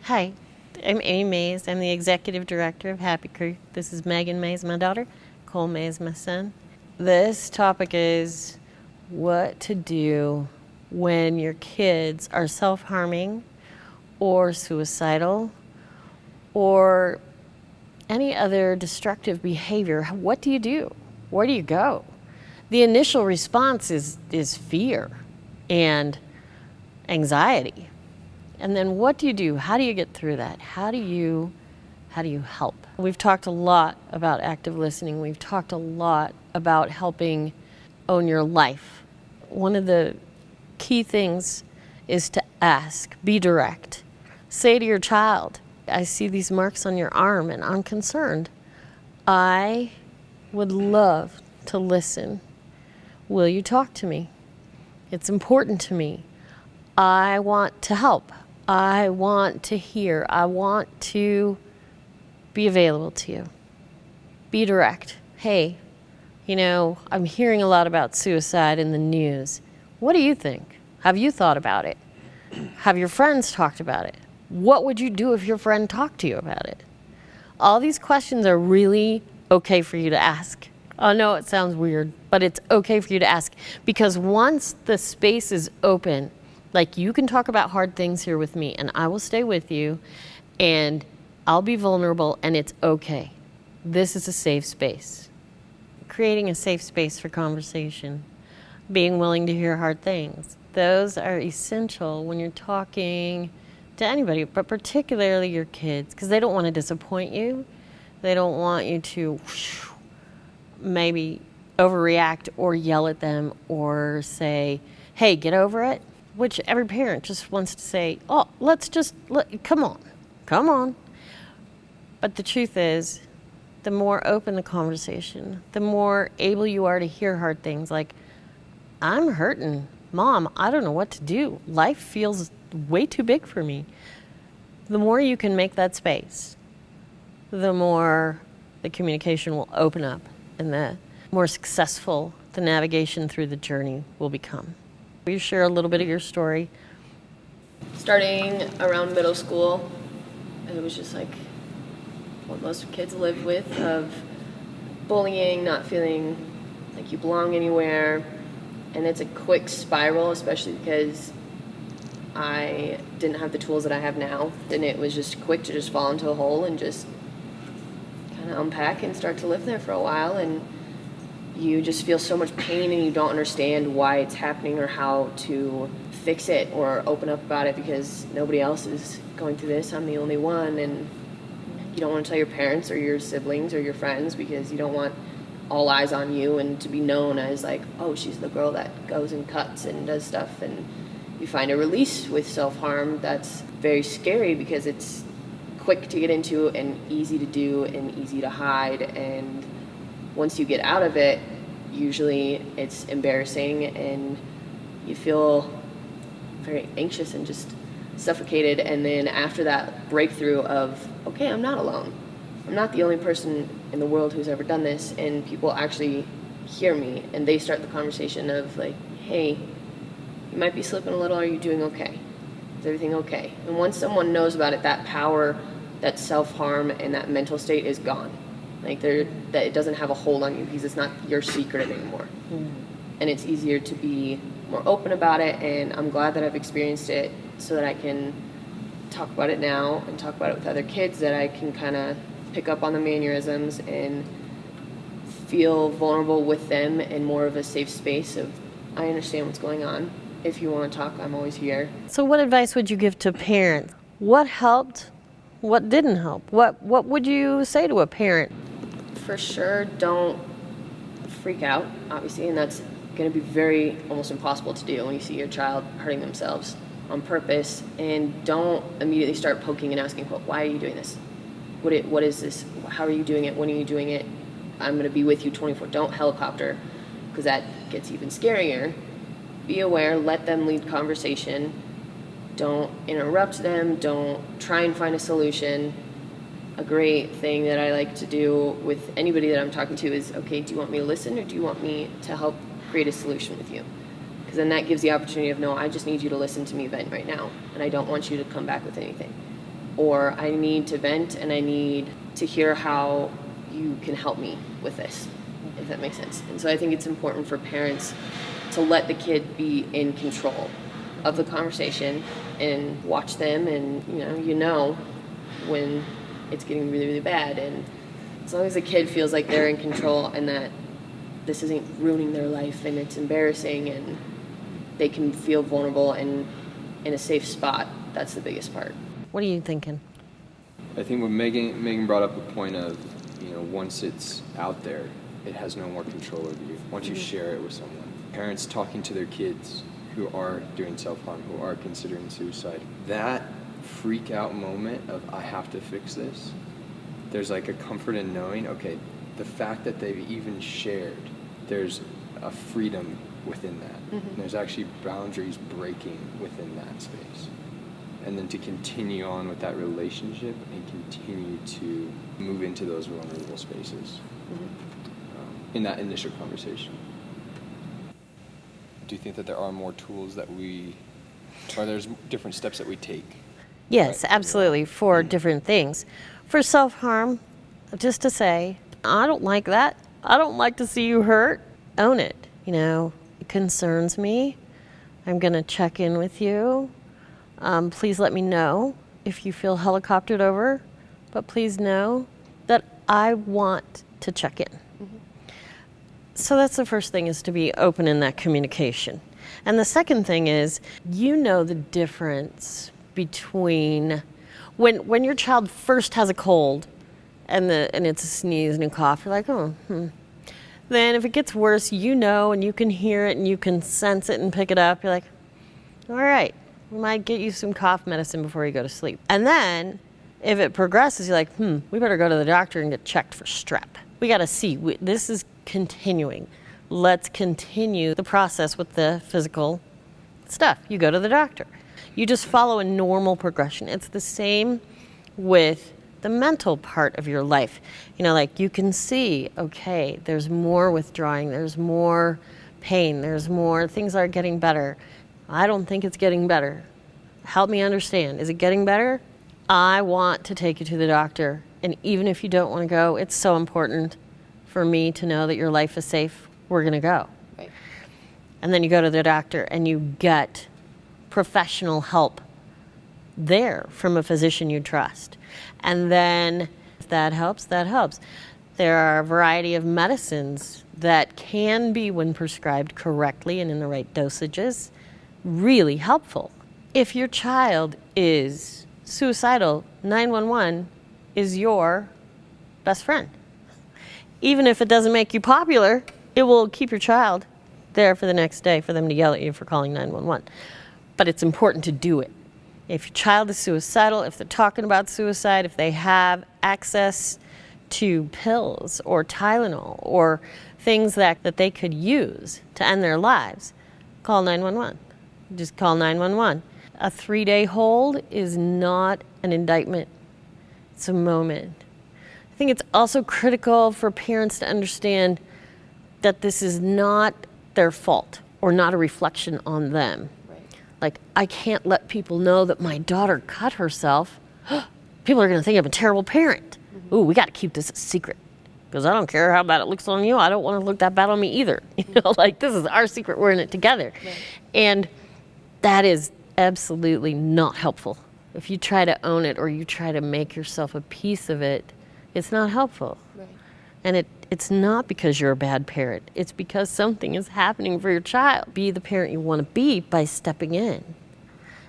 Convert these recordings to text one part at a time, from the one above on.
Hi, I'm Amy Mays. I'm the executive director of Happy Creek. This is Megan Mays, my daughter. Cole Mays, my son. This topic is what to do when your kids are self-harming or suicidal or any other destructive behavior. What do you do? Where do you go? The initial response is fear and anxiety. And then what do you do? How do you get through that? How do you help? We've talked a lot about active listening. We've talked a lot about helping own your life. One of the key things is to ask, be direct. Say to your child, I see these marks on your arm and I'm concerned. I would love to listen. Will you talk to me? It's important to me. I want to help. I want to hear. I want to be available to you. Be direct. Hey, I'm hearing a lot about suicide in the news. What do you think? Have you thought about it? Have your friends talked about it? What would you do if your friend talked to you about it? All these questions are really okay for you to ask. I know it sounds weird, but it's okay for you to ask, because once the space is open, like, you can talk about hard things here with me and I will stay with you and I'll be vulnerable and it's okay. This is a safe space. Creating a safe space for conversation, being willing to hear hard things. Those are essential when you're talking to anybody, but particularly your kids, because they don't want to disappoint you. They don't want you to maybe overreact or yell at them or say, hey, get over it, which every parent just wants to say, oh, come on. But the truth is, the more open the conversation, the more able you are to hear hard things like, I'm hurting. Mom, I don't know what to do. Life feels way too big for me. The more you can make that space, the more the communication will open up and the more successful the navigation through the journey will become. Will you share a little bit of your story? Starting around middle school, it was just like what most kids live with, of bullying, not feeling like you belong anywhere. And it's a quick spiral, especially because I didn't have the tools that I have now. And it was just quick to just fall into a hole and just kind of unpack and start to live there for a while. And you just feel so much pain and you don't understand why it's happening or how to fix it or open up about it, because nobody else is going through this. I'm the only one. And you don't want to tell your parents or your siblings or your friends because you don't want all eyes on you and to be known as like, oh, she's the girl that goes and cuts and does stuff. And you find a release with self-harm that's very scary because it's quick to get into and easy to do and easy to hide. And once you get out of it, usually it's embarrassing and you feel very anxious and just suffocated. And then after that breakthrough of, okay, I'm not alone. I'm not the only person in the world who's ever done this, and people actually hear me and they start the conversation of like, hey, you might be slipping a little. Are you doing okay? Is everything okay? And once someone knows about it, that power, that self-harm and that mental state is gone. Like that it doesn't have a hold on you because it's not your secret anymore. And it's easier to be more open about it, and I'm glad that I've experienced it so that I can talk about it now and talk about it with other kids, that I can kind of pick up on the mannerisms and feel vulnerable with them in more of a safe space of, I understand what's going on. If you want to talk, I'm always here. So what advice would you give to parents? What helped? What didn't help? What would you say to a parent? For sure, don't freak out, obviously, and that's going to be very almost impossible to do when you see your child hurting themselves on purpose. And don't immediately start poking and asking, why are you doing this? What is this? How are you doing it? When are you doing it? I'm going to be with you 24. Don't helicopter, because that gets even scarier. Be aware, let them lead conversation. Don't interrupt them. Don't try and find a solution. A great thing that I like to do with anybody that I'm talking to is, okay, do you want me to listen or do you want me to help create a solution with you? Because then that gives the opportunity of, no, I just need you to listen to me vent right now, and I don't want you to come back with anything. or I need to vent and I need to hear how you can help me with this, if that makes sense. And so I think it's important for parents to let the kid be in control of the conversation and watch them, and you know when it's getting really, really bad. And as long as the kid feels like they're in control and that this isn't ruining their life and it's embarrassing and they can feel vulnerable and in a safe spot, that's the biggest part. What are you thinking? I think when Megan brought up the point of, once it's out there, it has no more control over you. Once you share it with someone. Parents talking to their kids who are doing self-harm, who are considering suicide, that freak out moment of, I have to fix this, there's like a comfort in knowing, okay, the fact that they've even shared, there's a freedom within that. And there's actually boundaries breaking within that space. And then to continue on with that relationship and continue to move into those vulnerable spaces in that initial conversation. Do you think that there are more tools that or there's different steps that we take? Yes, right? absolutely, for different things. For self-harm, just to say, I don't like that. I don't like to see you hurt. Own it. It concerns me. I'm going to check in with you. Please let me know if you feel helicoptered over, but please know that I want to check in. So that's the first thing, is to be open in that communication. And the second thing is, the difference between when your child first has a cold and it's a sneeze and a cough, you're like, Then if it gets worse, and you can hear it and you can sense it and pick it up. You're like, all right, we might get you some cough medicine before you go to sleep. And then if it progresses, you're like, we better go to the doctor and get checked for strep. We got to see, this is continuing. Let's continue the process with the physical stuff. You go to the doctor. You just follow a normal progression. It's the same with the mental part of your life. You can see, okay, there's more withdrawing, there's more pain, there's more, things are getting better. I don't think it's getting better. Help me understand. Is it getting better? I want to take you to the doctor. And even if you don't want to go, it's so important for me to know that your life is safe. We're going to go. Right. And then you go to the doctor and you get professional help there from a physician you trust. And then if that helps, that helps. There are a variety of medicines that can be, when prescribed correctly and in the right dosages, really helpful. If your child is suicidal, 911 is your best friend. Even if it doesn't make you popular, it will keep your child there for the next day for them to yell at you for calling 911. But it's important to do it. If your child is suicidal, if they're talking about suicide, if they have access to pills or Tylenol or things that they could use to end their lives, call 911. Just call 911. A 3-day hold is not an indictment. It's a moment. I think it's also critical for parents to understand that this is not their fault or not a reflection on them. Right. Like, I can't let people know that my daughter cut herself. People are going to think I'm a terrible parent. Ooh, we got to keep this a secret because I don't care how bad it looks on you. I don't want to look that bad on me either. This is our secret. We're in it together. Right. And that is absolutely not helpful. If you try to own it or you try to make yourself a piece of it, it's not helpful. Right. And it's not because you're a bad parent. It's because something is happening for your child. Be the parent you want to be by stepping in.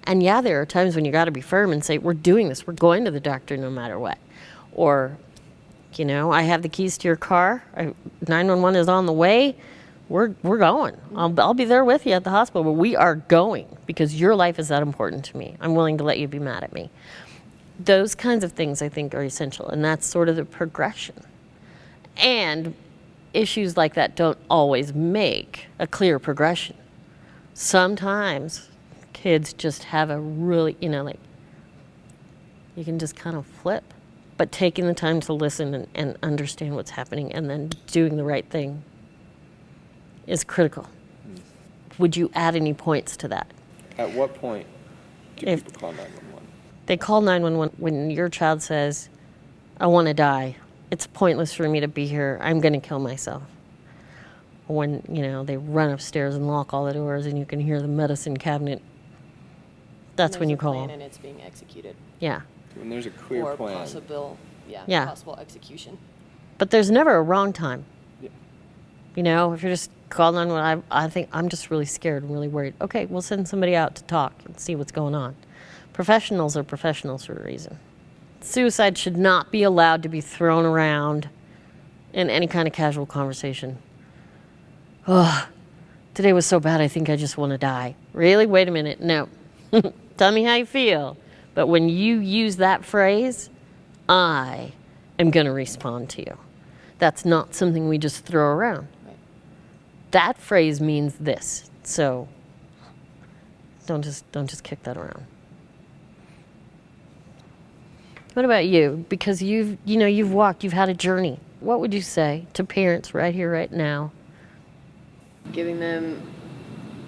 And yeah, there are times when you got to be firm and say, we're doing this. We're going to the doctor no matter what. Or, I have the keys to your car. 911 is on the way. We're going. I'll be there with you at the hospital, but we are going because your life is that important to me. I'm willing to let you be mad at me. Those kinds of things I think are essential, and that's sort of the progression. And issues like that don't always make a clear progression. Sometimes kids just have a really, you can just kind of flip. But taking the time to listen and understand what's happening and then doing the right thing is critical. Would you add any points to that? At what point do people call 911? They call 911 when your child says, I want to die. It's pointless for me to be here. I'm going to kill myself. When, they run upstairs and lock all the doors and you can hear the medicine cabinet. That's when you call. And it's being executed. Yeah. When there's a clear or plan. possible execution. But there's never a wrong time. Yeah. If you're just calling on what I think I'm just really scared and really worried. Okay, we'll send somebody out to talk and see what's going on. Professionals are professionals for a reason. Suicide should not be allowed to be thrown around in any kind of casual conversation. Oh, today was so bad, I think I just want to die. Really? Wait a minute. No. Tell me how you feel. But when you use that phrase, I am going to respond to you. That's not something we just throw around. Right. That phrase means this. So don't just kick that around. What about you? Because you've had a journey. What would you say to parents right here, right now? Giving them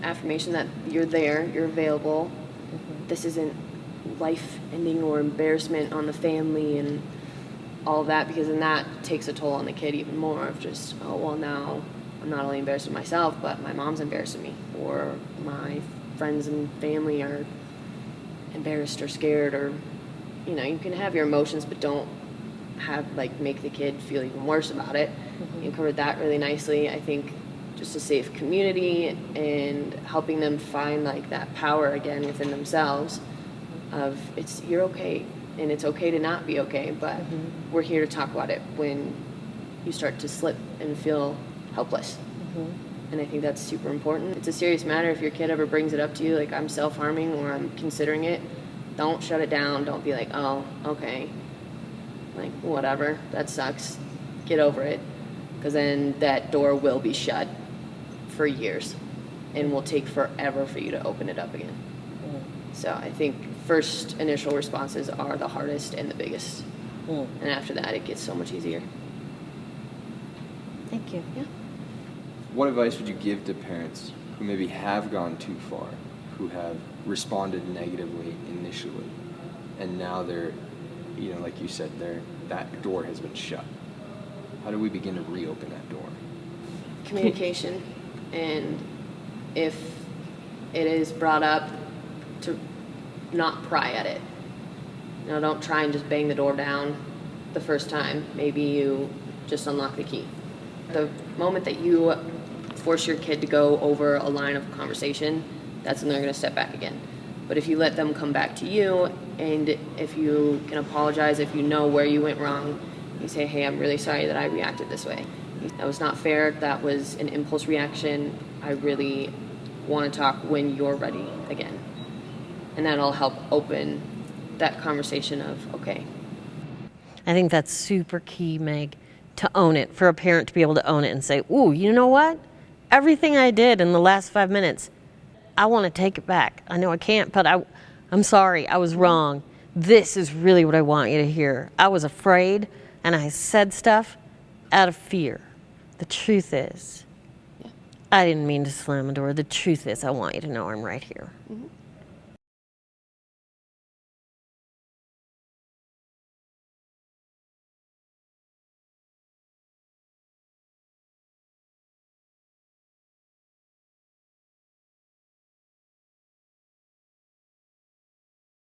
affirmation that you're there, you're available. This isn't life-ending or embarrassment on the family and all of that, because then that takes a toll on the kid even more of just, oh, well, now I'm not only embarrassed with myself, but my mom's embarrassing me, or my friends and family are embarrassed or scared, or, you can have your emotions, but don't make the kid feel even worse about it. You covered that really nicely. I think just a safe community and helping them find that power again within themselves of you're okay and it's okay to not be okay, but we're here to talk about it when you start to slip and feel helpless. And I think that's super important. It's a serious matter. If your kid ever brings it up to you, I'm self-harming or I'm considering it, don't shut it down. Don't be like, oh, okay, whatever, that sucks, get over it, because then that door will be shut for years and will take forever for you to open it up again. So I think first initial responses are the hardest and the biggest. And after that, it gets so much easier. Thank you. Yeah. What advice would you give to parents who maybe have gone too far, who have responded negatively initially, and now they're, like you said, that door has been shut? How do we begin to reopen that door? Communication, and if it is brought up, to not pry at it. Don't try and just bang the door down the first time. Maybe you just unlock the key. The moment that you force your kid to go over a line of conversation, that's when they're going to step back again. But if you let them come back to you, and if you can apologize, if you know where you went wrong, you say, hey, I'm really sorry that I reacted this way. That was not fair. That was an impulse reaction. I really want to talk when you're ready again. And that'll help open that conversation of, okay. I think that's super key, Meg, to own it, for a parent to be able to own it and say, ooh, you know what? Everything I did in the last 5 minutes, I want to take it back. I know I can't, but I'm sorry. I was wrong. This is really what I want you to hear. I was afraid, and I said stuff out of fear. The truth is, I didn't mean to slam a door. The truth is, I want you to know I'm right here.